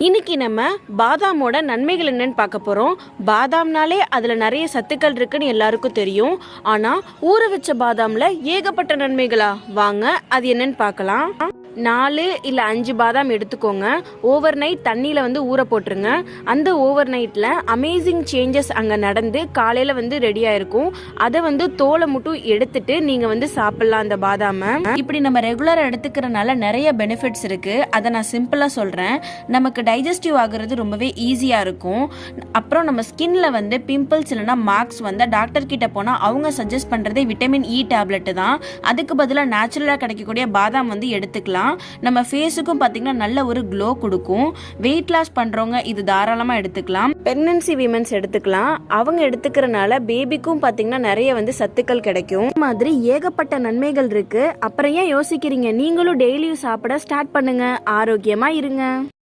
இன்னைக்கு நம்ம பாதாமோட நன்மைகள் என்னன்னு பார்க்க போறோம். பாதாம்னாலே அதுல நிறைய சத்துக்கள் இருக்குன்னு எல்லாருக்கும் தெரியும். ஆனா ஊற வச்ச பாதாம்ல ஏகப்பட்ட நன்மைகளா? வாங்க அது என்னன்னு பார்க்கலாம். 4 இல்ல 5 பாதாம் எடுத்துக்கோங்க. ஓவர் நைட் தண்ணியில ஊற போட்டுருங்க. அந்த ஓவர் நைட்ல அமேசிங் சேஞ்சஸ் அங்க நடந்து காலையில ரெடியா இருக்கும். அதை தோலை மட்டும் எடுத்துட்டு நீங்க சாப்பிடலாம் அந்த பாதாம. இப்படி நம்ம ரெகுலரா எடுத்துக்கிறனால நிறைய பெனிஃபிட்ஸ் இருக்கு. அதை நான் சிம்பிளா சொல்றேன். நமக்கு டைஜஸ்டிவ் ஆகுறது ரொம்பவே ஈஸியா இருக்கும். அப்புறம் நம்ம ஸ்கின்ல பிம்பிள்ஸ் இல்லைன்னா மார்க்ஸ் டாக்டர் கிட்ட போனா அவங்க சஜஸ்ட் பண்றதே விட்டமின் இ டேப்லெட் தான். அதுக்கு பதிலாக நேச்சுரலா கிடைக்கக்கூடிய பாதாம் எடுத்துக்கலாம். நம்ம ஃபேஸுக்கும் பாத்தீங்கன்னா நல்ல ஒரு க்ளோ கொடுக்கும். வெயிட் லாஸ் பண்றவங்க இது தாராளமா எடுத்துக்கலாம். பிரெக்னன்சி விமன்ஸ் எடுத்துக்கலாம். அவங்க எடுத்துக்கிறனால பேபிக்கும் பாத்தீங்கன்னா நிறைய சத்துக்கள் கிடைக்கும். மாதிரி ஏகப்பட்ட நன்மைகள் இருக்கு. அப்புறம் ஏன் யோசிக்கிறீங்க? நீங்களும் டெய்லியும் சாப்பிட ஸ்டார்ட் பண்ணுங்க. ஆரோக்கியமா இருங்க.